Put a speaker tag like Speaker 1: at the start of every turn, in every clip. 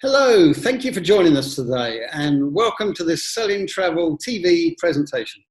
Speaker 1: Hello, thank you for joining us today and welcome to this Selling Travel TV presentation.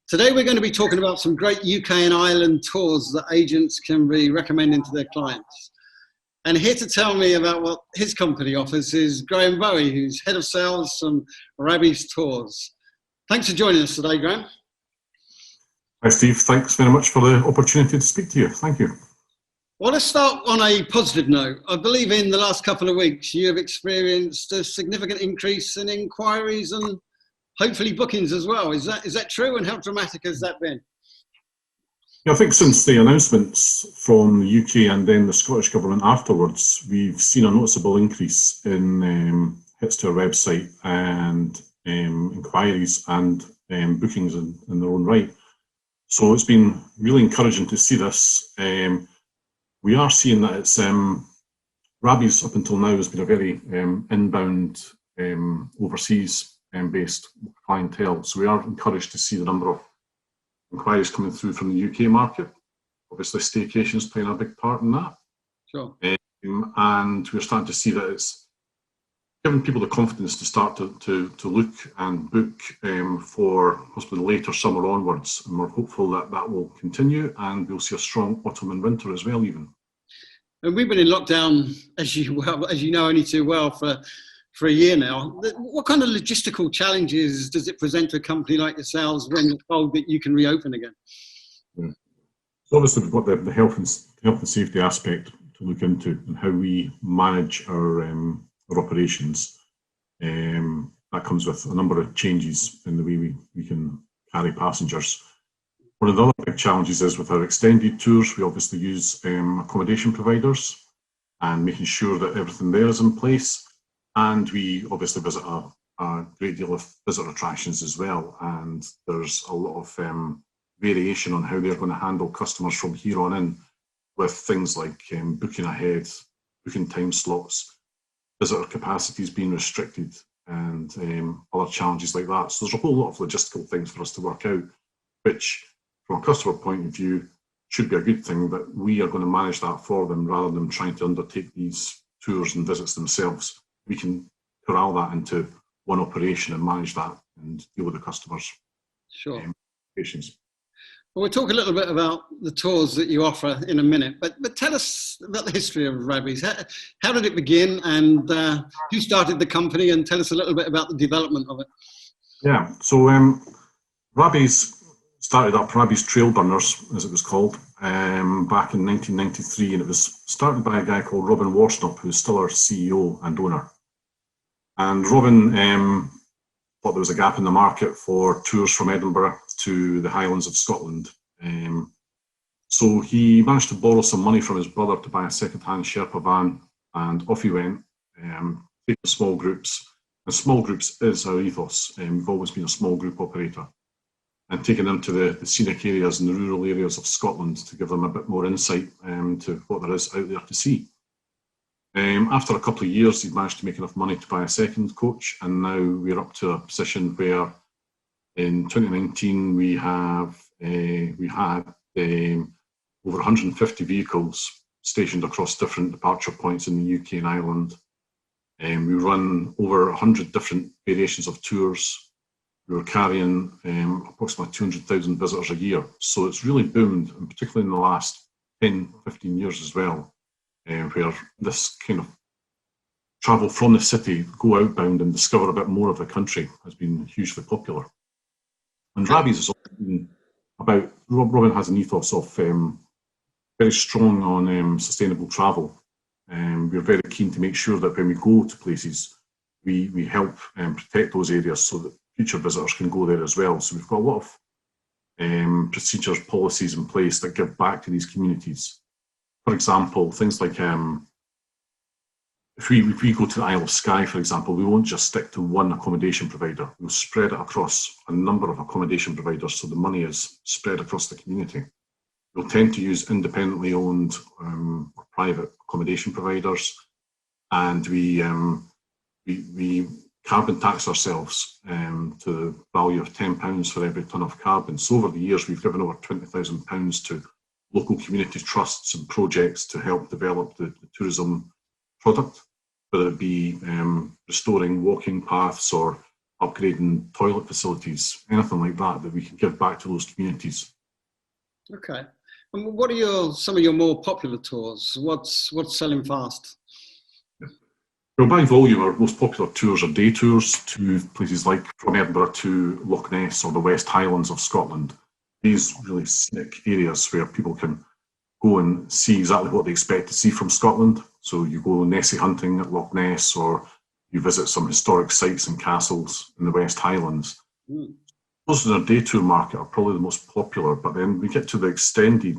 Speaker 1: Today we're going to be talking about some great UK and Ireland tours that agents can be recommending to their clients. And here to tell me about what his company offers is Graeme Bowie, who's Head of Sales from Rabbies Tours. Thanks for joining us today, Graeme.
Speaker 2: Hi Steve, thanks very much for the opportunity to speak to you. Thank you.
Speaker 1: Well, let's start on a positive note. I believe in the last couple of weeks you have experienced a significant increase in inquiries and hopefully bookings as well. Is that true, and how dramatic has that been?
Speaker 2: Yeah, I think since the announcements from the UK and then the Scottish Government afterwards, we've seen a noticeable increase in hits to our website and inquiries and bookings in their own right. So it's been really encouraging to see this. We are seeing that it's Rabbies up until now has been a very inbound overseas based clientele. So we are encouraged to see the number of inquiries coming through from the UK market. Obviously, staycation is playing a big part in that.
Speaker 1: Sure.
Speaker 2: And we're starting to see that it's giving people the confidence to start to look and book for possibly later summer onwards. And we're hopeful that that will continue and we'll see a strong autumn and winter as well even.
Speaker 1: And we've been in lockdown, as you know only too well, for a year now. What kind of logistical challenges does it present to a company like yourselves when you're told that you can reopen again?
Speaker 2: Yeah. So obviously we've got the health and safety aspect to look into and how we manage our operations. That comes with a number of changes in the way we can carry passengers. One of the other big challenges is with our extended tours, we obviously use accommodation providers and making sure that everything there is in place. And we obviously visit a great deal of visitor attractions as well. And there's a lot of variation on how they're going to handle customers from here on in with things like booking ahead, booking time slots, visitor capacities being restricted, and other challenges like that. So there's a whole lot of logistical things for us to work out, which from a customer point of view should be a good thing, that we are going to manage that for them rather than trying to undertake these tours and visits themselves. We can corral that into one operation and manage that and deal with the customers.
Speaker 1: Sure.
Speaker 2: Patients.
Speaker 1: Well, we'll talk a little bit about the tours that you offer in a minute, but tell us about the history of Rabbies. How did it begin, and who started the company, and tell us a little bit about the development of it.
Speaker 2: Yeah, so Rabbies started up Rabbies Trail Burners, as it was called, back in 1993, and it was started by a guy called Robin Warsnop, who's still our CEO and owner. And Robin thought there was a gap in the market for tours from Edinburgh to the Highlands of Scotland. So he managed to borrow some money from his brother to buy a second-hand Sherpa van, and off he went, taking small groups. And small groups is our ethos. We've always been a small group operator. And taking them to the scenic areas and the rural areas of Scotland to give them a bit more insight to what there is out there to see. After a couple of years, he'd managed to make enough money to buy a second coach, and now we're up to a position where in 2019 we had over 150 vehicles stationed across different departure points in the UK and Ireland. We run over 100 different variations of tours. We were carrying approximately 200,000 visitors a year. So it's really boomed, and particularly in the last 10, 15 years as well, where this kind of travel from the city, go outbound and discover a bit more of the country has been hugely popular. And Rabbies has also been about, Robin has an ethos of very strong on sustainable travel. We're very keen to make sure that when we go to places, we help protect those areas so that future visitors can go there as well. So we've got a lot of procedures, policies in place that give back to these communities. For example, things like if we go to the Isle of Skye, for example, we won't just stick to one accommodation provider. We'll spread it across a number of accommodation providers, so the money is spread across the community. We'll tend to use independently owned or private accommodation providers, and we carbon tax ourselves to the value of £10 for every tonne of carbon. So over the years, we've given over £20,000 to local community trusts and projects to help develop the tourism product, whether it be restoring walking paths or upgrading toilet facilities, anything like that that we can give back to those communities.
Speaker 1: Okay. And what are some of your more popular tours? What's selling fast?
Speaker 2: Well, by volume, our most popular tours are day tours to places like from Edinburgh to Loch Ness or the West Highlands of Scotland. These really scenic areas where people can go and see exactly what they expect to see from Scotland. So you go Nessie hunting at Loch Ness, or you visit some historic sites and castles in the West Highlands. Those in our day tour market are probably the most popular, but then we get to the extended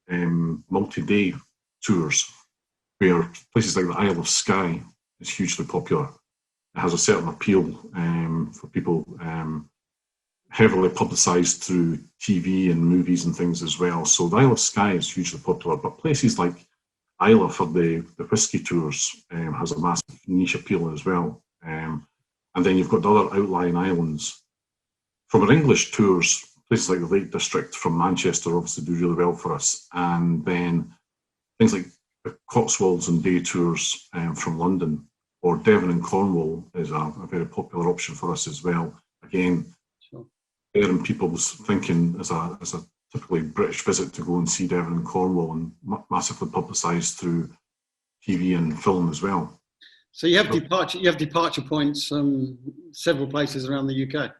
Speaker 2: multi-day tours where places like the Isle of Skye is hugely popular. It has a certain appeal for people, heavily publicised through TV and movies and things as well. So the Isle of Skye is hugely popular, but places like Islay for the whisky tours has a massive niche appeal as well. And then you've got the other outlying islands. From our English tours, places like the Lake District from Manchester obviously do really well for us. And then things like the Cotswolds and day tours from London, or Devon and Cornwall is a very popular option for us as well. Again, there in people's thinking as a typically British visit to go and see Devon and Cornwall, and massively publicised through TV and film as well.
Speaker 1: So you have departure points several places around the UK.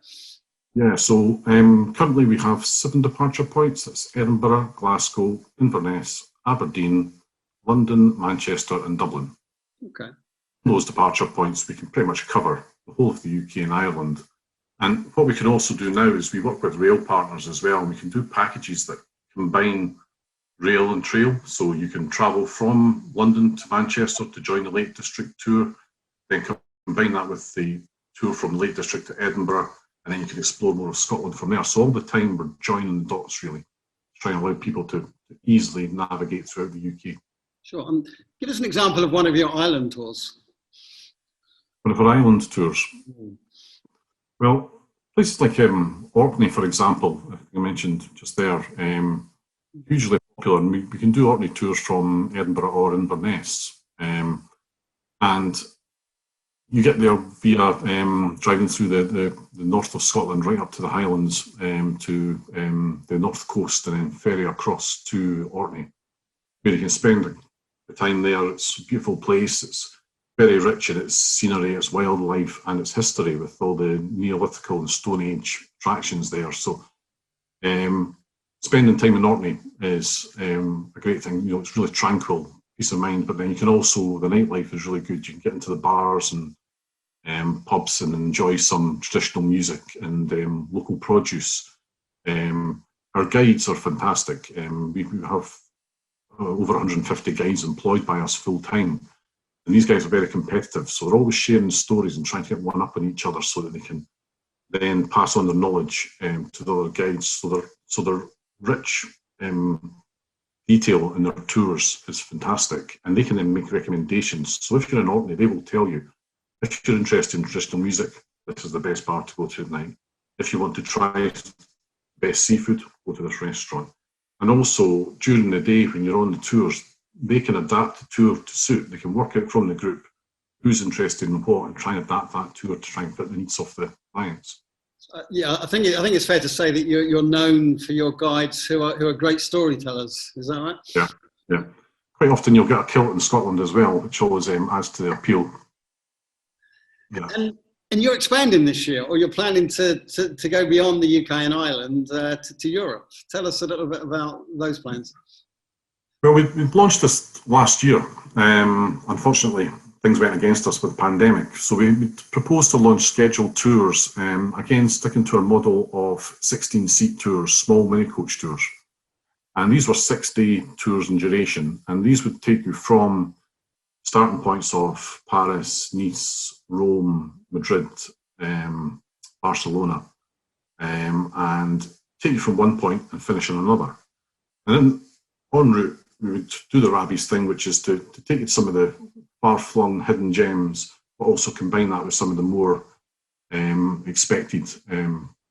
Speaker 2: Yeah, so currently we have 7 departure points. That's Edinburgh, Glasgow, Inverness, Aberdeen, London, Manchester and Dublin.
Speaker 1: Okay.
Speaker 2: Those departure points we can pretty much cover the whole of the UK and Ireland. And what we can also do now is we work with rail partners as well, and we can do packages that combine rail and trail. So you can travel from London to Manchester to join the Lake District tour, then combine that with the tour from Lake District to Edinburgh, and then you can explore more of Scotland from there. So all the time we're joining the dots really, trying to allow people to easily navigate throughout the UK.
Speaker 1: Sure. Give us an example of one of your island tours.
Speaker 2: One of our island tours. Well, places like Orkney, for example, I mentioned just there, hugely popular, and we can do Orkney tours from Edinburgh or Inverness. And you get there via driving through the north of Scotland right up to the Highlands to the north coast, and then ferry across to Orkney, where you can spend the time there. It's a beautiful place. It's very rich in its scenery, its wildlife and its history, with all the Neolithical and Stone Age attractions there. So spending time in Orkney is a great thing. You know, it's really tranquil, peace of mind, but then you can also, the nightlife is really good. You can get into the bars and pubs and enjoy some traditional music and local produce. Our guides are fantastic. We have over 150 guides employed by us full time. And these guys are very competitive, so they're always sharing stories and trying to get one up on each other so that they can then pass on their knowledge to the other guides. So their rich detail in their tours is fantastic, and they can then make recommendations. So if you're in Orkney, they will tell you, if you're interested in traditional music, this is the best bar to go to at night. If you want to try best seafood, go to this restaurant. And also during the day when you're on the tours, they can adapt the tour to suit. They can work out from the group who's interested in what and try and adapt that tour to try and fit the needs of the clients.
Speaker 1: Yeah, I think it's fair to say that you're known for your guides who are great storytellers. Is that right?
Speaker 2: Yeah. Quite often you'll get a kilt in Scotland as well, which always adds to the appeal. Yeah.
Speaker 1: And you're expanding this year, or you're planning to go beyond the UK and Ireland to Europe. Tell us a little bit about those plans.
Speaker 2: Well, we launched this last year. Unfortunately, things went against us with the pandemic. So we proposed to launch scheduled tours, again, sticking to our model of 16-seat tours, small mini-coach tours. And these were 6-day tours in duration. And these would take you from starting points of Paris, Nice, Rome, Madrid, Barcelona, and take you from one point and finish on another. And then en route, we would do the Rabbies thing, which is to take you to some of the far-flung hidden gems, but also combine that with some of the more expected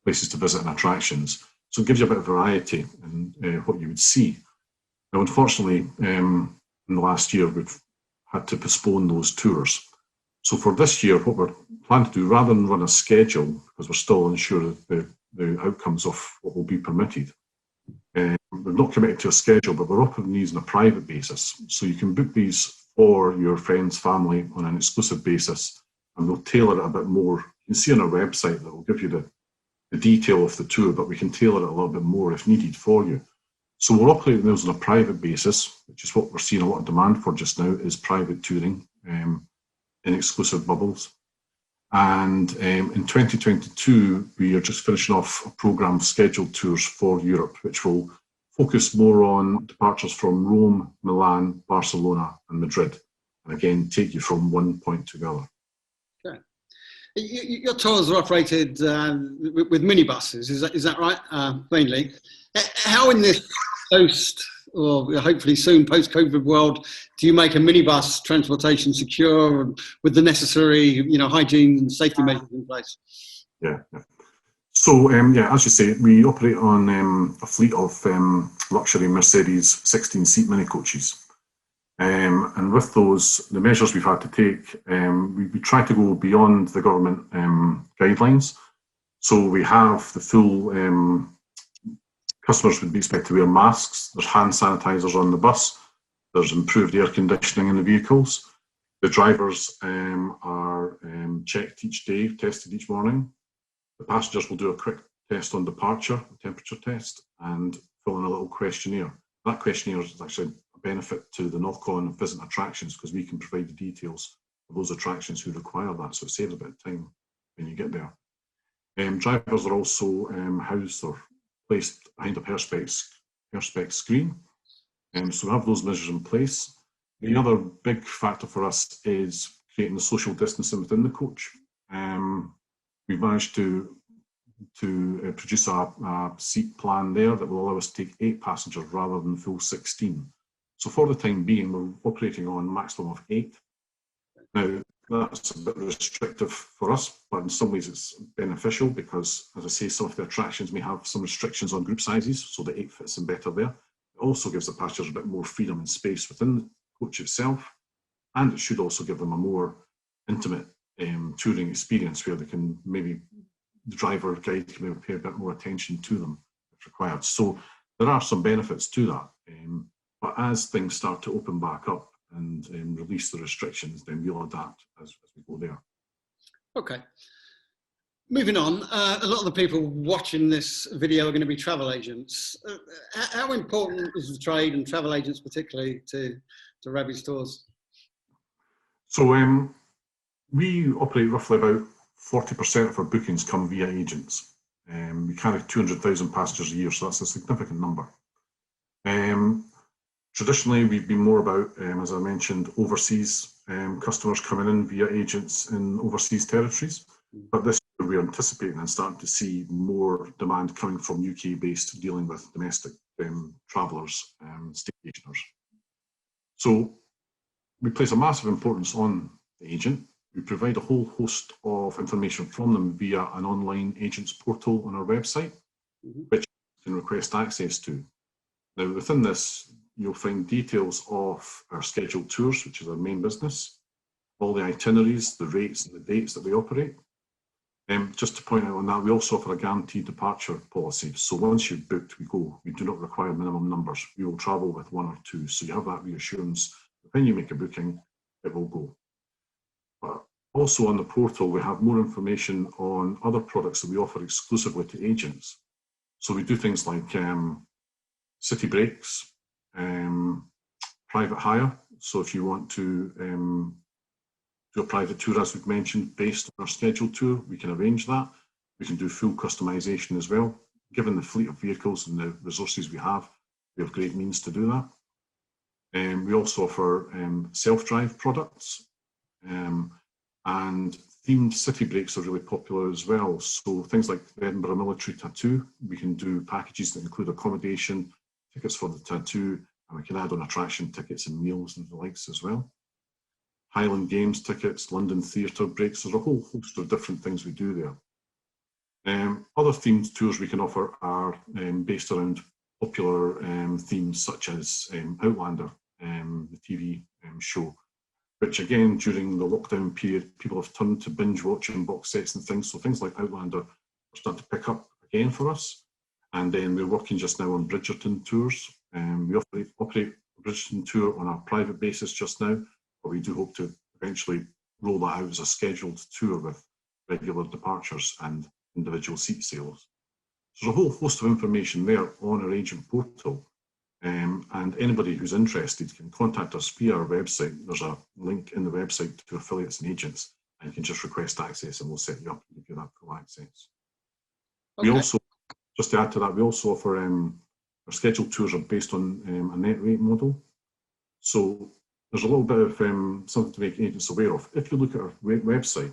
Speaker 2: places to visit and attractions. So it gives you a bit of variety in what you would see. Now, unfortunately, in the last year, we've had to postpone those tours. So for this year, what we're planning to do, rather than run a schedule, because we're still unsure of the outcomes of what will be permitted, we're not committed to a schedule, but we're offering these on a private basis. So you can book these for your friends, family on an exclusive basis, and we'll tailor it a bit more. You can see on our website that will give you the detail of the tour, but we can tailor it a little bit more if needed for you. So we're operating those on a private basis, which is what we're seeing a lot of demand for just now, is private touring in exclusive bubbles. And in 2022, we are just finishing off a programme of scheduled tours for Europe, which will focus more on departures from Rome, Milan, Barcelona and Madrid. And again, take you from one point to the other.
Speaker 1: Okay. Your tours are operated with minibuses, is that right? Mainly. How in this post, or hopefully soon post-COVID world, do you make a minibus transportation secure with the necessary, hygiene and safety measures in place?
Speaker 2: Yeah. So, as you say, we operate on a fleet of luxury Mercedes 16-seat mini coaches. And with those, the measures we've had to take, we try to go beyond the government guidelines. So we have the full, customers would be expected to wear masks, there's hand sanitizers on the bus, there's improved air conditioning in the vehicles. The drivers are checked each day, tested each morning. The passengers will do a quick test on departure, a temperature test, and fill in a little questionnaire. That questionnaire is actually a benefit to the Northcon visit attractions, because we can provide the details of those attractions who require that, so it saves a bit of time when you get there. Drivers are also housed or placed behind a perspex screen, so we have those measures in place. The other big factor for us is creating the social distancing within the coach. We've managed to produce a seat plan there that will allow us to take 8 passengers rather than full 16. So for the time being, we're operating on a maximum of 8. Now, that's a bit restrictive for us, but in some ways it's beneficial because, as I say, some of the attractions may have some restrictions on group sizes, so the 8 fits in better there. It also gives the passengers a bit more freedom and space within the coach itself, and it should also give them a more intimate touring experience where they can maybe, the driver guide can maybe pay a bit more attention to them if required. So there are some benefits to that, but as things start to open back up and release the restrictions, then we'll adapt as we go there.
Speaker 1: Okay. Moving on, a lot of the people watching this video are going to be travel agents. How important is the trade and travel agents particularly to Rabbies Tours? So
Speaker 2: we operate roughly about 40% of our bookings come via agents. We carry 200,000 passengers a year, so that's a significant number. Traditionally, we've been more about, as I mentioned, overseas customers coming in via agents in overseas territories. But this year we're anticipating and starting to see more demand coming from UK-based dealing with domestic travellers, staycationers. So we place a massive importance on the agent. We provide a whole host of information from them via an online agents portal on our website, which you can request access to. Now, within this, you'll find details of our scheduled tours, which is our main business, all the itineraries, the rates and the dates that we operate. Just to point out on that, we also offer a guaranteed departure policy. So once you've booked, we go. We do not require minimum numbers. We will travel with 1 or 2. So you have that reassurance that when you make a booking, it will go. But also on the portal, we have more information on other products that we offer exclusively to agents. So we do things like city breaks, private hire. So if you want to do a private tour, as we've mentioned, based on our scheduled tour, we can arrange that. We can do full customization as well. Given the fleet of vehicles and the resources we have great means to do that. We also offer self-drive products, and themed city breaks are really popular as well. So things like the Edinburgh Military Tattoo, we can do packages that include accommodation, tickets for the tattoo, and we can add on attraction tickets and meals and the likes as well. Highland Games tickets, London Theatre breaks, there's a whole host of different things we do there. Other themed tours we can offer are based around popular themes such as Outlander, the TV show, which again, during the lockdown period, people have turned to binge watching box sets and things. So things like Outlander are starting to pick up again for us. And then we're working just now on Bridgerton tours. We operate a Bridgerton tour on a private basis just now, but we do hope to eventually roll that out as a scheduled tour with regular departures and individual seat sales. So there's a whole host of information there on our agent portal. And anybody who's interested can contact us via our website. There's a link in the website to affiliates and agents, and you can just request access and we'll set you up and give you that full access. Okay. We also, just to add to that, we also offer our scheduled tours are based on a net rate model. So there's a little bit of something to make agents aware of. If you look at our website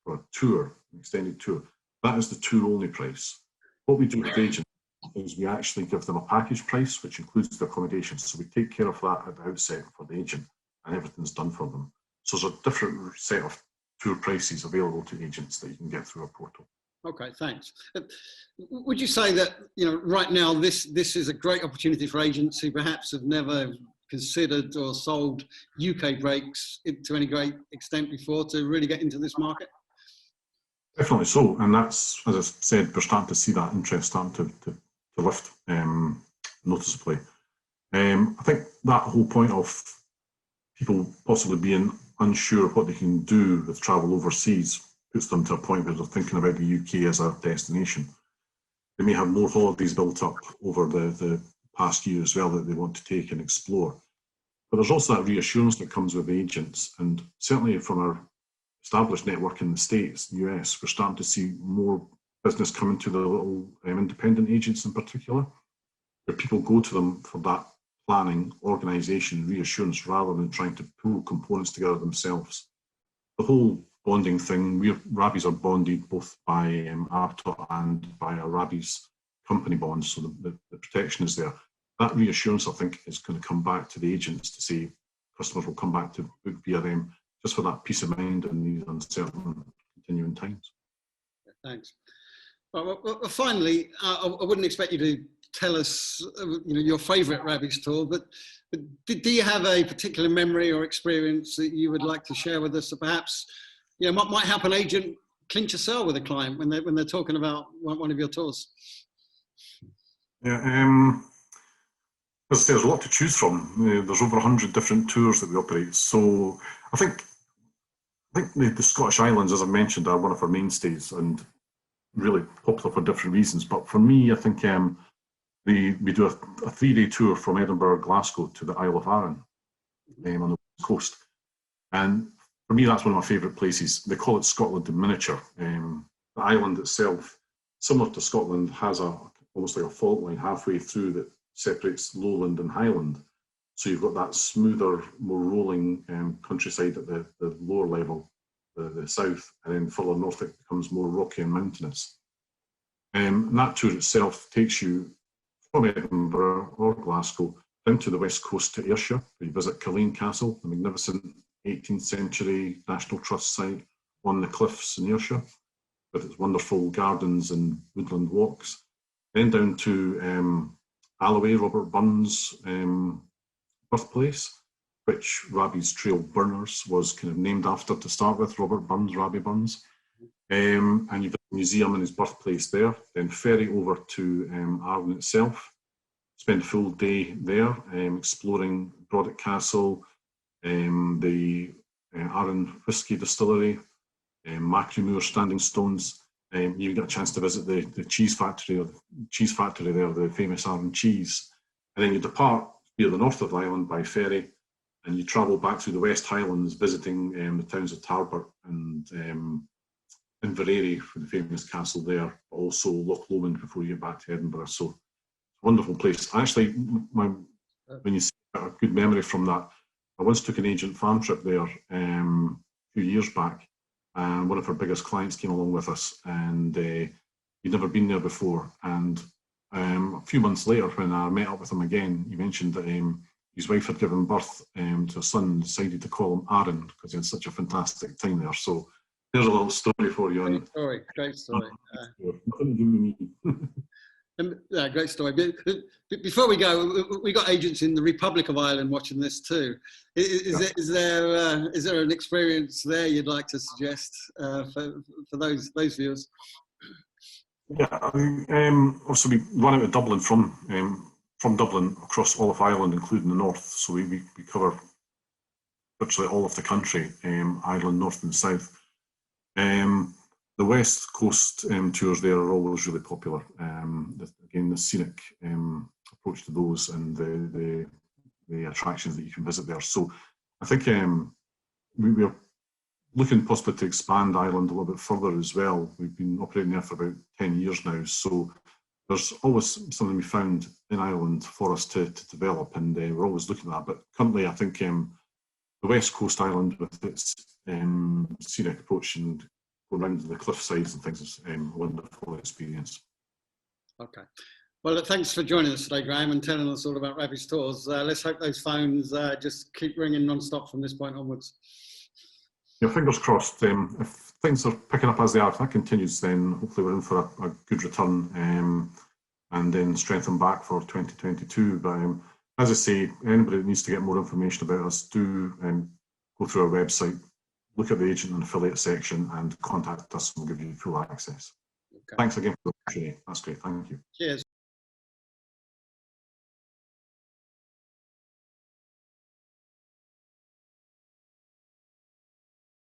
Speaker 2: for a tour, an extended tour, that is the tour only price. What we do with agents is we actually give them a package price, which includes the accommodation. So we take care of that at the outset for the agent, and everything's done for them. So there's a different set of tour prices available to agents that you can get through our portal.
Speaker 1: Okay, thanks. Would you say that, right now this is a great opportunity for agents who perhaps have never considered or sold UK breaks to any great extent before to really get into this market?
Speaker 2: Definitely so, and that's, as I said, we're starting to see that interest starting to lift noticeably. I think that whole point of people possibly being unsure what they can do with travel overseas puts them to a point where they're thinking about the UK as a destination. They may have more holidays built up over the past year as well that they want to take and explore. But there's also that reassurance that comes with agents, and certainly from our established network in the States, the US, we're starting to see more business coming to the little independent agents in particular, where people go to them for that planning, organisation, reassurance, rather than trying to pull components together themselves. The whole bonding thing, Rabbies are bonded both by ABTA and by our Rabbies company bonds, so the protection is there. That reassurance, I think, is going to come back to the agents to say customers will come back to book via them, just for that peace of mind in these uncertain continuing times.
Speaker 1: Thanks. Well, finally, I wouldn't expect you to tell us, your favourite Rabbies tour, but do you have a particular memory or experience that you would like to share with us that perhaps, might help an agent clinch a sale with a client when they're talking about one of your tours?
Speaker 2: Yeah, as I say, there's a lot to choose from. There's over 100 different tours that we operate. So I think the Scottish Islands, as I mentioned, are one of our mainstays and really popular for different reasons. But for me, I think we do a 3-day tour from Edinburgh, Glasgow to the Isle of Arran on the west coast. And for me, that's one of my favourite places. They call it Scotland in miniature. The island itself, similar to Scotland, has almost like a fault line halfway through that separates lowland and highland. So you've got that smoother, more rolling countryside at the lower level, the south, and then further north it becomes more rocky and mountainous. And that tour itself takes you from Edinburgh or Glasgow down to the west coast to Ayrshire, where you visit Culzean Castle, the magnificent 18th century National Trust site on the cliffs in Ayrshire, with its wonderful gardens and woodland walks. Then down to Alloway, Robert Burns' birthplace, which Rabbies Trail Burners was kind of named after to start with, Robert Burns, Rabbie Burns. And you've got a museum in his birthplace there. Then ferry over to Arran itself, spend a full day there exploring Broddick Castle, the Arran Whisky Distillery, Macrimoor Standing Stones. You get a chance to visit the cheese factory there, the famous Arran cheese. And then you depart via the north of the island by ferry, and you travel back through the West Highlands, visiting the towns of Tarbert and Inverary for the famous castle there, but also Loch Lomond before you get back to Edinburgh. So, wonderful place. Actually, when you say a good memory from that. I once took an agent farm trip there a few years back, and one of our biggest clients came along with us, and he'd never been there before. And a few months later, when I met up with him again, he mentioned that his wife had given birth to a son and decided to call him Aaron because he had such a fantastic time there. So there's a little story for you.
Speaker 1: Great story.
Speaker 2: Nothing to do with me.
Speaker 1: Great story. Before we go, we got agents in the Republic of Ireland watching this too. Is there an experience there you'd like to suggest for those viewers?
Speaker 2: Yeah, also we run out of Dublin from Dublin across all of Ireland, including the north. So we cover virtually all of the country, Ireland, north and south. The West Coast tours there are always really popular. Again, the scenic approach to those and the attractions that you can visit there. So I think we are looking possibly to expand Ireland a little bit further as well. We've been operating there for about 10 years now. So there's always something we found in Ireland for us to develop, and we're always looking at that. But currently, I think the West Coast Island with its scenic approach and going around the cliff sides and things is a wonderful experience.
Speaker 1: Okay. Well, thanks for joining us today, Graeme, and telling us all about Rabbies Tours. Let's hope those phones just keep ringing non-stop from this point onwards.
Speaker 2: Yeah, fingers crossed. If things are picking up as they are, if that continues, then hopefully we're in for a good return and then strengthen back for 2022. But as I say, anybody that needs to get more information about us, do go through our website, look at the agent and affiliate section, and contact us, and we'll give you full access. Okay. Thanks again for the opportunity. That's great. Thank you.
Speaker 1: Cheers.